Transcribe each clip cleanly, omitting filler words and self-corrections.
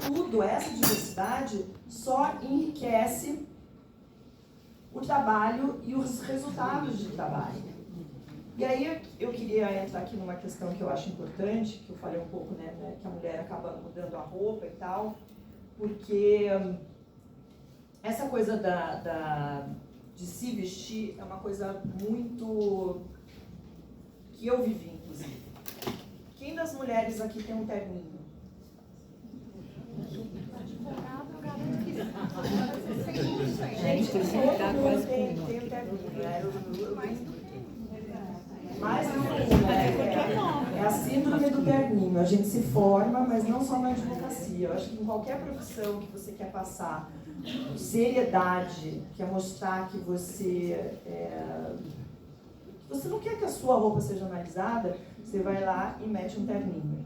tudo, essa diversidade, só enriquece o trabalho e os resultados de trabalho. E aí eu queria entrar aqui numa questão que eu acho importante, que eu falei um pouco, né, que a mulher acaba mudando a roupa e tal, porque essa coisa de se vestir é uma coisa muito que eu vivi, inclusive. Quem das mulheres aqui tem um terninho? Gente, todo mundo tem um terninho, né? Mas é a síndrome do terninho. A gente se forma, mas não só na advocacia. Eu acho que em qualquer profissão que você quer passar seriedade, quer mostrar que você não quer que a sua roupa seja analisada, você vai lá e mete um terninho.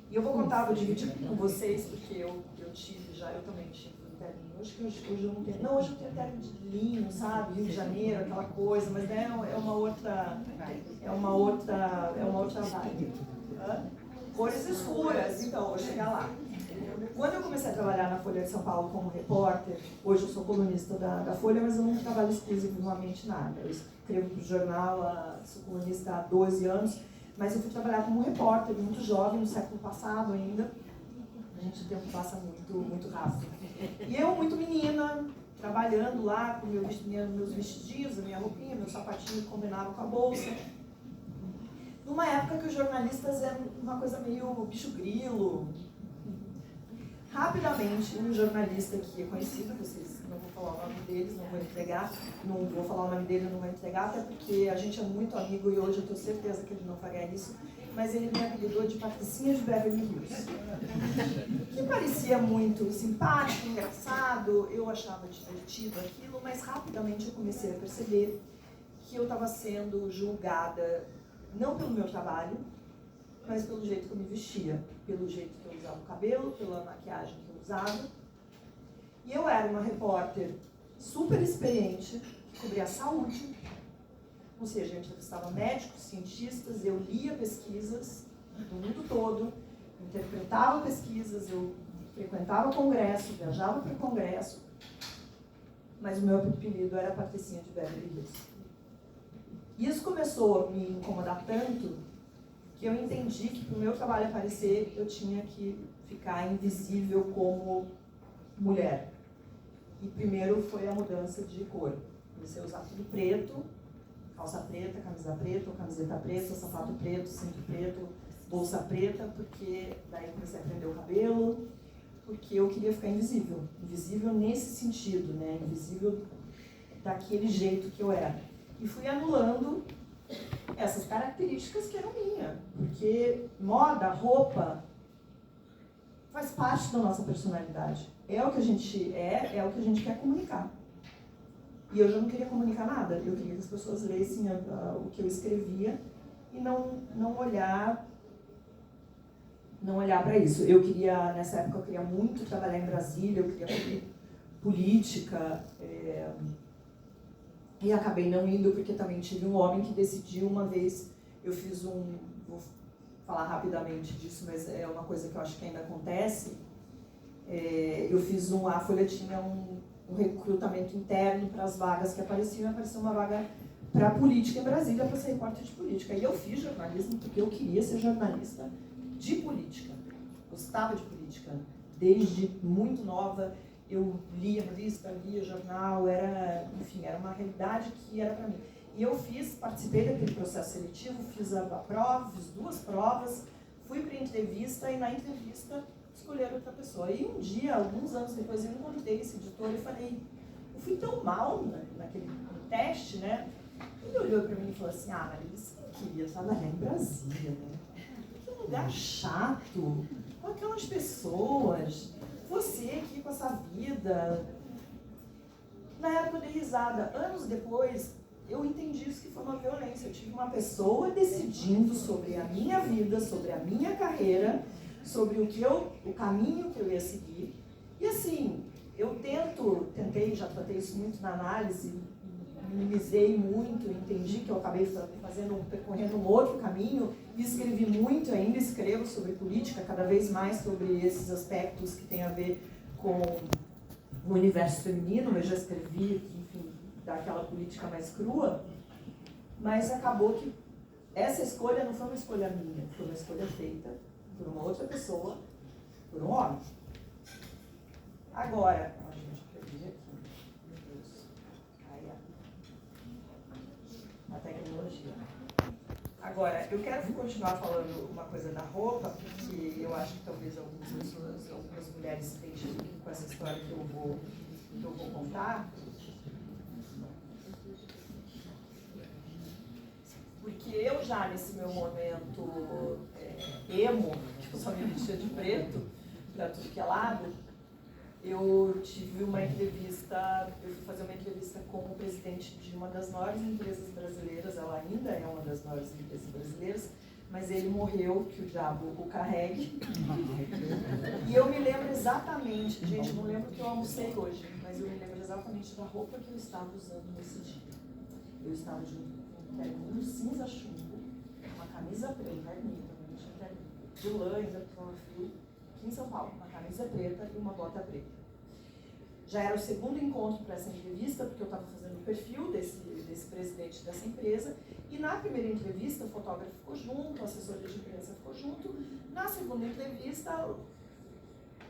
E eu vou contar, vou dividir com vocês, porque eu também tive um terninho. Acho que hoje eu não tenho. Não, hoje eu tenho terno de linho, sabe? Rio de Janeiro, aquela coisa, mas é uma outra vibe. Cores escuras, então, vou chegar lá. Quando eu comecei a trabalhar na Folha de São Paulo como repórter, hoje eu sou colunista da Folha, mas eu não trabalho exclusivamente nada. Eu escrevo para o jornal, sou colunista há 12 anos, mas eu fui trabalhar como repórter, muito jovem, no século passado ainda. Gente, o tempo passa muito, muito rápido. E eu, muito menina, trabalhando lá com meus vestidinhos, a minha roupinha, meu sapatinho que combinava com a bolsa. Numa época que os jornalistas eram uma coisa meio bicho grilo. Rapidamente, um jornalista que é conhecido, vocês não vou falar o nome deles, não vou entregar, não vou falar o nome dele, não vou entregar, até porque a gente é muito amigo e hoje eu tenho certeza que ele não faria isso, mas ele me apelidou de Patricinha de Beverly Hills. Que parecia muito simpático, engraçado, eu achava divertido aquilo, mas rapidamente eu comecei a perceber que eu estava sendo julgada, não pelo meu trabalho, mas pelo jeito que eu me vestia, pelo jeito que eu usava o cabelo, pela maquiagem que eu usava. E eu era uma repórter super experiente, que cobria a saúde, ou seja, eu entrevistava médicos, cientistas, eu lia pesquisas do mundo todo, interpretava pesquisas, eu frequentava congresso, viajava para o congresso, mas o meu apelido era Patricinha de Beverly Hills. E isso começou a me incomodar tanto que eu entendi que para o meu trabalho aparecer, eu tinha que ficar invisível como mulher. E primeiro foi a mudança de cor. Comecei a usar tudo preto, calça preta, camisa preta, ou camiseta preta, sapato preto, cinto preto, bolsa preta, porque daí comecei a prender o cabelo, porque eu queria ficar invisível. Invisível nesse sentido, né? Invisível daquele jeito que eu era. E fui anulando essas características que eram minhas, porque moda, roupa, faz parte da nossa personalidade. É o que a gente é o que a gente quer comunicar. E eu já não queria comunicar nada, eu queria que as pessoas lessem o que eu escrevia e não olhar para isso. Nessa época eu queria muito trabalhar em Brasília, eu queria fazer política, e acabei não indo porque também tive um homem que decidiu uma vez, vou falar rapidamente disso, mas é uma coisa que eu acho que ainda acontece, a Folha tinha um recrutamento interno para as vagas que apareciam, e apareceu uma vaga para política em Brasília, para ser repórter de política. E eu fiz jornalismo porque eu queria ser jornalista de política, gostava de política, desde muito nova. Eu lia revista, lia jornal, era uma realidade que era para mim. E eu participei daquele processo seletivo, fiz a prova, fiz 2 provas, fui para a entrevista e na entrevista escolheram outra pessoa. E um dia, alguns anos depois, eu encontrei esse editor e falei, eu fui tão mal naquele teste, né? Ele olhou para mim e falou assim, Maria, você não queria trabalhar em Brasília, né? Que lugar chato, com aquelas pessoas... Você aqui com essa vida. Na época eu dei risada. Anos depois, eu entendi isso que foi uma violência. Eu tive uma pessoa decidindo sobre a minha vida, sobre a minha carreira, sobre o caminho que eu ia seguir. E assim, eu tentei, já tratei isso muito na análise, minimizei muito, entendi que eu acabei percorrendo um outro caminho, e escrevi muito, ainda escrevo sobre política, cada vez mais sobre esses aspectos que têm a ver com o universo feminino. Eu já escrevi, enfim, daquela política mais crua, mas acabou que essa escolha não foi uma escolha minha, foi uma escolha feita por uma outra pessoa, por um homem. Agora, a gente perdi aqui, meu Deus, aí a tecnologia. Agora, eu quero continuar falando uma coisa da roupa, porque eu acho que talvez algumas mulheres se identifiquem com essa história que eu vou contar. Porque eu já, nesse meu momento emo, que eu só me vestia de preto, para tudo que é lado, eu tive uma entrevista, eu fui fazer uma entrevista com o presidente de uma das maiores empresas brasileiras. Ela ainda é uma das maiores empresas brasileiras, mas ele morreu, que o diabo o carregue. E eu me lembro exatamente, gente, não lembro que eu almocei hoje, mas eu me lembro exatamente da roupa que eu estava usando nesse dia. Eu estava de um terninho cinza chumbo, uma camisa preta, terninho também, tinha terninho, de lã, ainda com frio, aqui em São Paulo, uma camisa preta e uma bota preta. Já era o segundo encontro para essa entrevista, porque eu estava fazendo o perfil desse presidente dessa empresa, e na primeira entrevista o fotógrafo ficou junto, o assessor de imprensa ficou junto. Na segunda entrevista,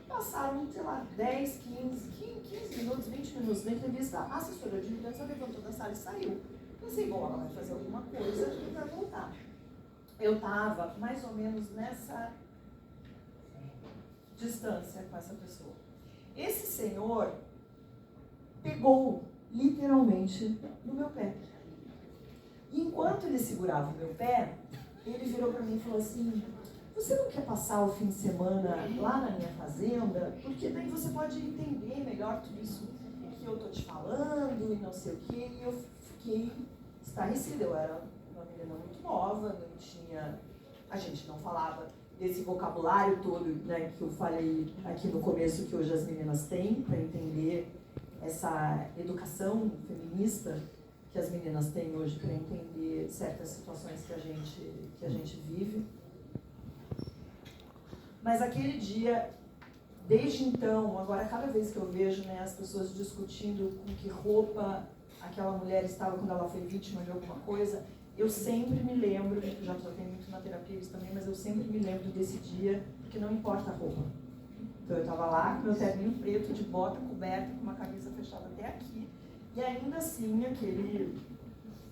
passaram, sei lá, 10, 15 minutos, 20 minutos da entrevista, a assessora de imprensa levantou da sala e saiu. Pensei, bom, ela vai fazer alguma coisa e vai voltar. Eu estava mais ou menos nessa distância com essa pessoa. Esse senhor pegou literalmente no meu pé. E enquanto ele segurava o meu pé, ele virou para mim e falou assim: você não quer passar o fim de semana lá na minha fazenda? Porque daí você pode entender melhor tudo isso que eu tô te falando e não sei o quê. E eu fiquei estarrecida. Eu era uma menina muito nova, não tinha... A gente não falava desse vocabulário todo, né, que eu falei aqui no começo, que hoje as meninas têm, para entender essa educação feminista que as meninas têm hoje, para entender certas situações que a gente vive. Mas aquele dia, desde então, agora cada vez que eu vejo, né, as pessoas discutindo com que roupa aquela mulher estava quando ela foi vítima de alguma coisa, eu sempre me lembro, eu já tratei muito na terapia isso também, mas eu sempre me lembro desse dia, que não importa a roupa. Então eu estava lá com meu terninho preto, de bota coberta, com uma camisa fechada até aqui, e ainda assim aquele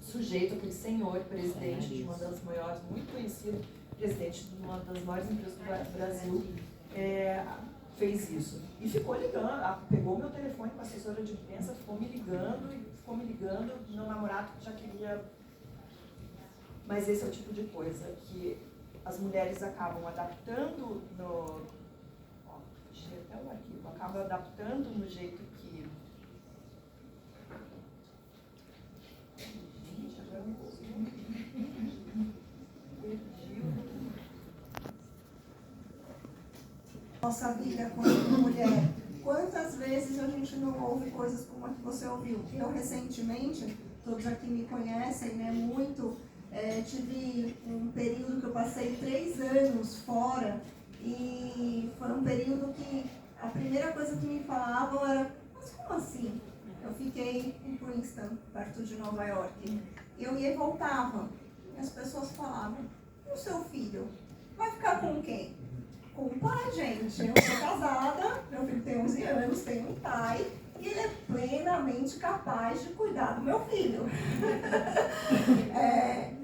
sujeito, aquele senhor, presidente de uma das maiores, muito conhecido, presidente de uma das maiores empresas do Brasil, fez isso. E ficou ligando, pegou meu telefone com a assessora de imprensa, ficou me ligando, meu namorado já queria... Mas esse é o tipo de coisa que as mulheres acabam adaptando no... Ó, deixei até o arquivo. Acabam adaptando no jeito que... Gente, agora me perdi. Nossa vida como mulher. Quantas vezes a gente não ouve coisas como a que você ouviu? Eu, recentemente, todos aqui me conhecem, né, muito... tive um período que eu passei 3 anos fora, e foi um período que a primeira coisa que me falavam era: mas como assim? Eu fiquei em Princeton, perto de Nova York. Eu ia e voltava, e as pessoas falavam: e o seu filho? Vai ficar com quem? Com o pai, gente. Eu sou casada, meu filho tem 11 anos, tem um pai, e ele é plenamente capaz de cuidar do meu filho.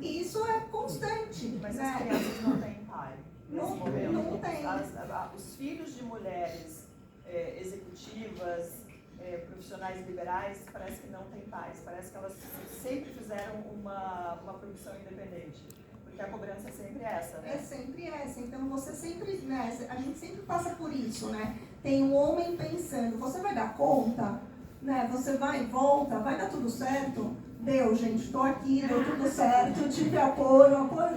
Isso é constante. Mas né? as crianças não têm pai. Não tem. Os filhos de mulheres executivas, profissionais liberais, parece que não têm pais. Parece que elas sempre fizeram uma profissão independente. Porque a cobrança é sempre essa, né? É sempre essa. Então você sempre, né, a gente sempre passa por isso, né? Tem um homem pensando: você vai dar conta? Né? Você vai e volta? Vai dar tudo certo? Deu, gente, estou aqui, deu tudo certo, tive apoio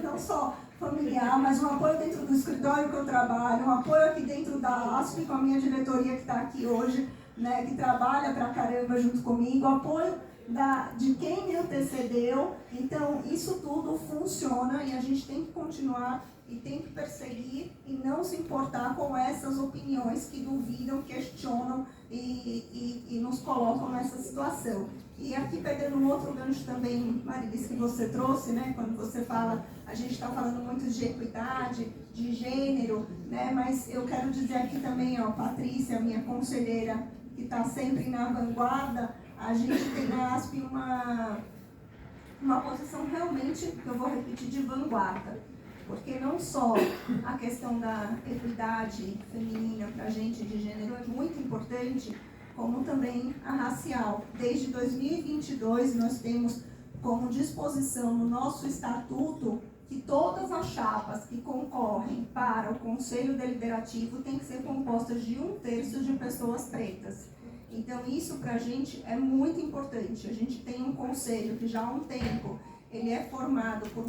não só familiar, mas um apoio dentro do escritório que eu trabalho, um apoio aqui dentro da ASP, com a minha diretoria que está aqui hoje, né, que trabalha pra caramba junto comigo, apoio de quem me antecedeu. Então, isso tudo funciona e a gente tem que continuar e tem que perseguir e não se importar com essas opiniões que duvidam, questionam e nos colocam nessa situação. E aqui pegando um outro gancho também, Marilis, que você trouxe, né, quando você fala, a gente está falando muito de equidade, de gênero, né, mas eu quero dizer aqui também, ó, Patrícia, minha conselheira, que está sempre na vanguarda, a gente tem na ASP uma posição realmente, que eu vou repetir, de vanguarda. Porque não só a questão da equidade feminina para a gente de gênero é muito importante, como também a racial. Desde 2022 nós temos como disposição no nosso estatuto que todas as chapas que concorrem para o Conselho Deliberativo têm que ser compostas de 1/3 de pessoas pretas. Então isso para a gente é muito importante. A gente tem um conselho que já há um tempo ele é formado por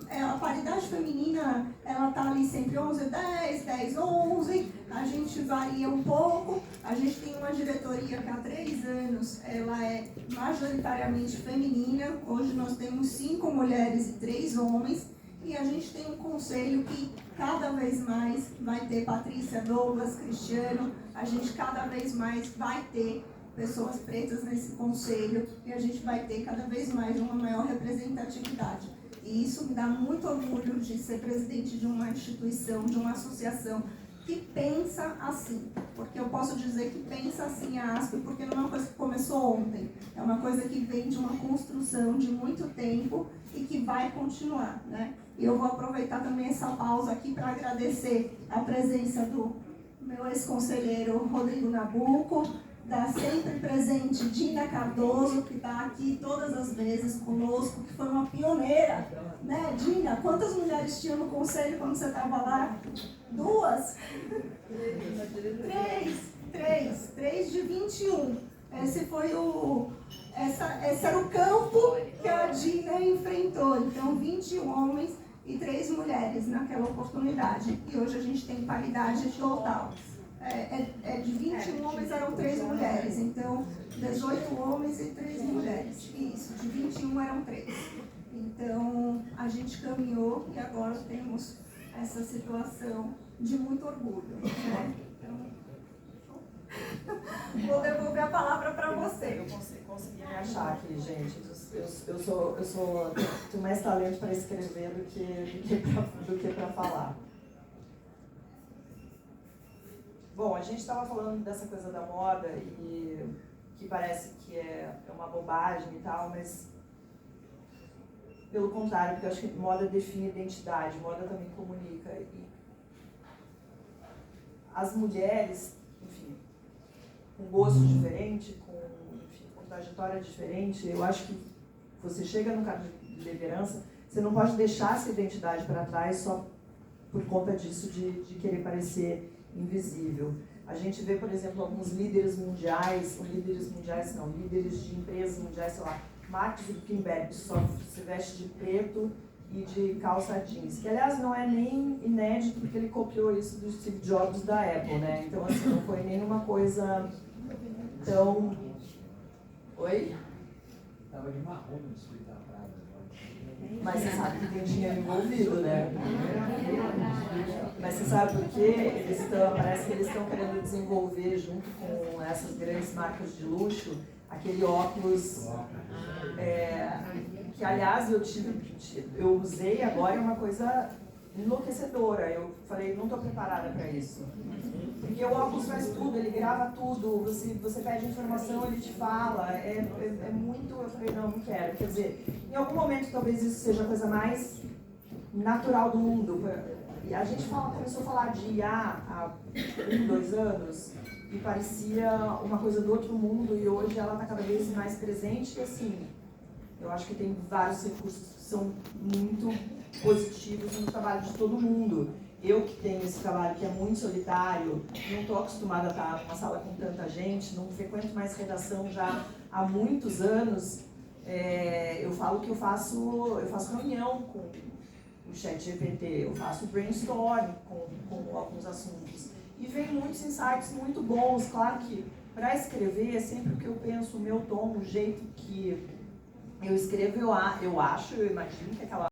a paridade feminina, ela está ali sempre 11-10, 10-11, a gente varia um pouco, a gente tem uma diretoria que há 3 anos, ela é majoritariamente feminina, hoje nós temos 5 mulheres e 3 homens, e a gente tem um conselho que cada vez mais vai ter Patrícia, Douglas, Cristiano, a gente cada vez mais vai ter pessoas pretas nesse conselho e a gente vai ter cada vez mais uma maior representatividade. E isso me dá muito orgulho de ser presidente de uma instituição, de uma associação que pensa assim. Porque eu posso dizer que pensa assim a ASP, porque não é uma coisa que começou ontem. É uma coisa que vem de uma construção de muito tempo e que vai continuar, né? E eu vou aproveitar também essa pausa aqui para agradecer a presença do meu ex-conselheiro Rodrigo Nabuco, da sempre presente Dina Cardoso, que está aqui todas as vezes conosco, que foi uma pioneira, né, Dina? Quantas mulheres tinham no conselho quando você estava lá? 2? 3 de 21. Esse era o campo que a Dina enfrentou. Então, 21 homens e 3 mulheres naquela oportunidade. E hoje a gente tem paridade total. De 21 homens eram 3 mulheres, então 18 homens e 3 mulheres. Isso, de 21 eram 3. Então a gente caminhou e agora temos essa situação de muito orgulho, né? Então, vou devolver a palavra para você. Eu consegui me achar aqui, gente. Eu tenho mais talento para escrever do que para falar. Bom, a gente estava falando dessa coisa da moda e que parece que é uma bobagem e tal, mas pelo contrário, porque eu acho que moda define identidade, moda também comunica. E as mulheres, enfim, com gosto diferente, com trajetória diferente, eu acho que você chega no cargo de liderança, você não pode deixar essa identidade para trás só por conta disso de querer parecer invisível. A gente vê, por exemplo, alguns líderes mundiais de empresas mundiais, sei lá, Mark Zuckerberg só se veste de preto e de calça jeans, que aliás não é nem inédito porque ele copiou isso do Steve Jobs da Apple, né? Então assim, não foi nem uma coisa tão... Oi? Tava de marrom no desfile da Prada. Mas você sabe que tem dinheiro envolvido, né? Mas você sabe por quê? Parece que eles estão querendo desenvolver, junto com essas grandes marcas de luxo, aquele óculos que, aliás, eu usei agora, é uma coisa enlouquecedora. Eu falei, não estou preparada para isso. Porque o óculos faz tudo, ele grava tudo, você pede informação, ele te fala, é muito... Eu falei, não quero. Quer dizer, em algum momento talvez isso seja a coisa mais natural do mundo. E a gente começou a falar de IA há 2 anos e parecia uma coisa do outro mundo e hoje ela está cada vez mais presente e assim, eu acho que tem vários recursos que são muito positivos no trabalho de todo mundo. Eu que tenho esse trabalho que é muito solitário, não estou acostumada a estar numa sala com tanta gente, não frequento mais redação já há muitos anos, eu falo que eu faço reunião com o ChatGPT, eu faço brainstorm com alguns assuntos. E vem muitos insights muito bons, claro que Para escrever, sempre o que eu penso, o meu tom, o jeito que eu escrevo, eu acho, eu imagino que aquela